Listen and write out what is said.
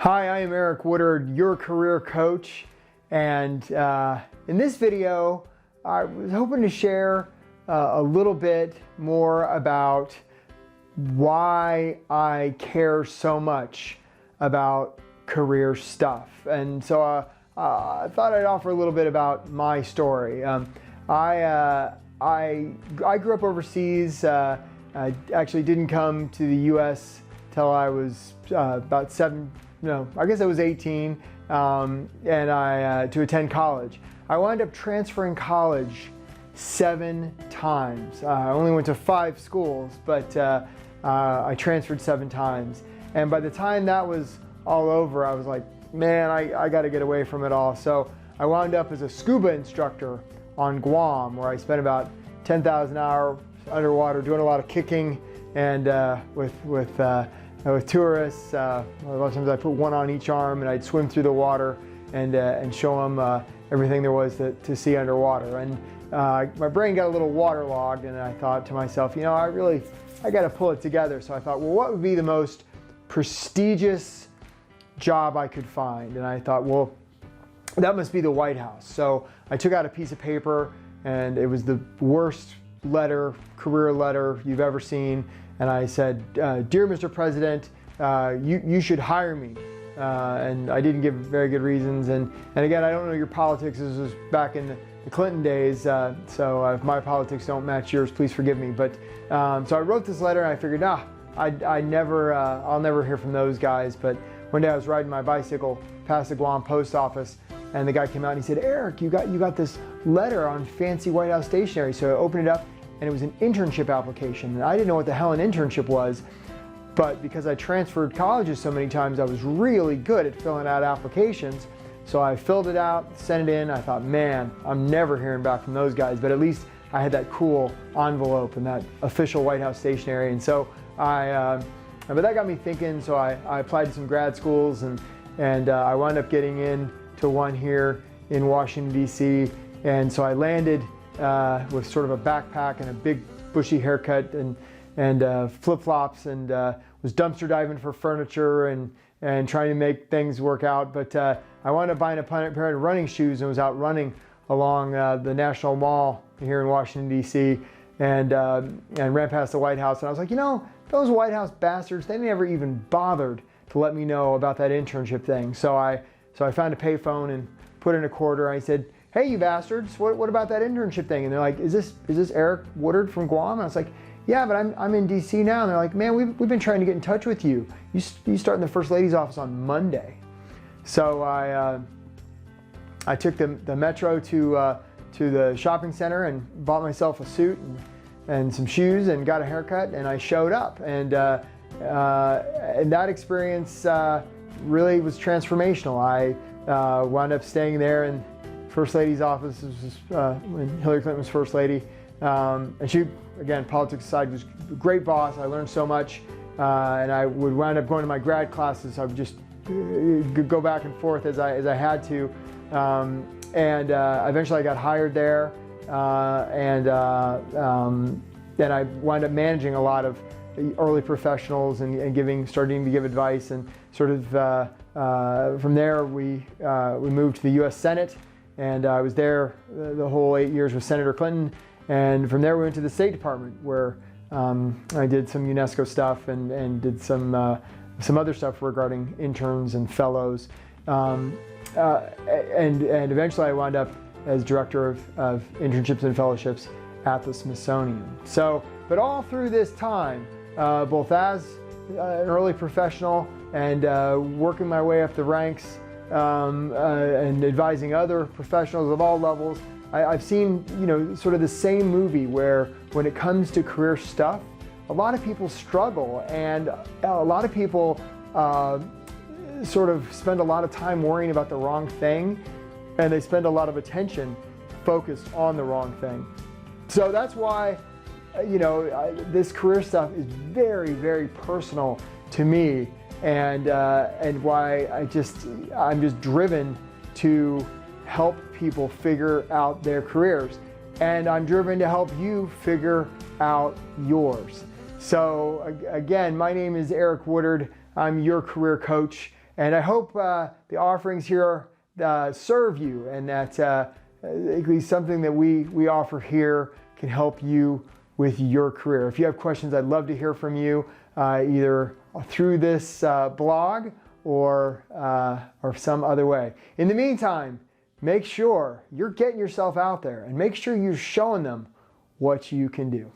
Hi, I am Eric Woodard, your career coach, and in this video I was hoping to share a little bit more about why I care so much about career stuff. And so I thought I'd offer a little bit about my story. I grew up overseas. I actually didn't come to the U.S. till I was about I guess I was 18, and to attend college. I wound up transferring college 7 times. I only went to 5 schools, but I transferred 7 times. And by the time that was all over, I was like, man, I got to get away from it all. So I wound up as a scuba instructor on Guam, where I spent about 10,000 hours underwater doing a lot of kicking and with tourists. A lot of times I put one on each arm and I'd swim through the water and show them everything there was to see underwater. And my brain got a little waterlogged, and I thought to myself, I got to pull it together. So I thought, well, what would be the most prestigious job I could find? And I thought, well, that must be the White House. So I took out a piece of paper, and it was the worst career letter you've ever seen. And I said, dear Mr. President, you should hire me. And I didn't give very good reasons. And again, I don't know your politics. This was back in the Clinton days. So if my politics don't match yours, please forgive me. But so I wrote this letter, and I figured, I'll never hear from those guys. But one day I was riding my bicycle past the Guam post office, and the guy came out and he said, Eric, you got this letter on fancy White House stationery. So I opened it up, and it was an internship application. And I didn't know what the hell an internship was, but because I transferred colleges so many times, I was really good at filling out applications. So I filled it out, sent it in. I thought, man, I'm never hearing back from those guys, but at least I had that cool envelope and that official White House stationery. And so but that got me thinking. So I applied to some grad schools, and I wound up getting into one here in Washington, D.C. And so I landed with sort of a backpack and a big bushy haircut and flip-flops, and was dumpster diving for furniture and trying to make things work out. But I wound up buying a pair of running shoes and was out running along the National Mall here in Washington, D.C. and ran past the White House. And I was like, those White House bastards, they never even bothered to let me know about that internship thing. So I found a payphone and put in a quarter. I said, hey, you bastards, what about that internship thing? And they're like, is this Eric Woodard from Guam? And I was like, yeah, but I'm in DC now. And they're like, man, we've been trying to get in touch with you. You start in the First Lady's office on Monday. So I took the metro to the shopping center and bought myself a suit and some shoes and got a haircut, and I showed up. And that experience really was transformational. I wound up staying there in First Lady's office. This was when Hillary Clinton was First Lady. And she, again, politics aside, was a great boss. I learned so much. And I would wind up going to my grad classes. I would just go back and forth as I had to. Eventually I got hired there. Then I wound up managing a lot of early professionals and starting to give advice. And sort of from there, we moved to the U.S. Senate. And I was there the whole 8 years with Senator Clinton. And from there we went to the State Department, where I did some UNESCO stuff and did some other stuff regarding interns and fellows. And eventually I wound up as Director of Internships and Fellowships at the Smithsonian. So, but all through this time, both as an early professional and working my way up the ranks, and advising other professionals of all levels, I've seen, sort of the same movie where when it comes to career stuff, a lot of people struggle, and a lot of people sort of spend a lot of time worrying about the wrong thing, and they spend a lot of attention focused on the wrong thing. So that's why, this career stuff is very, very personal to me. And why I'm just driven to help people figure out their careers. And I'm driven to help you figure out yours. So again, my name is Eric Woodard. I'm your career coach. And I hope the offerings here serve you, and that at least something that we offer here can help you with your career. If you have questions, I'd love to hear from you, either through this blog or some other way. In the meantime, make sure you're getting yourself out there and make sure you're showing them what you can do.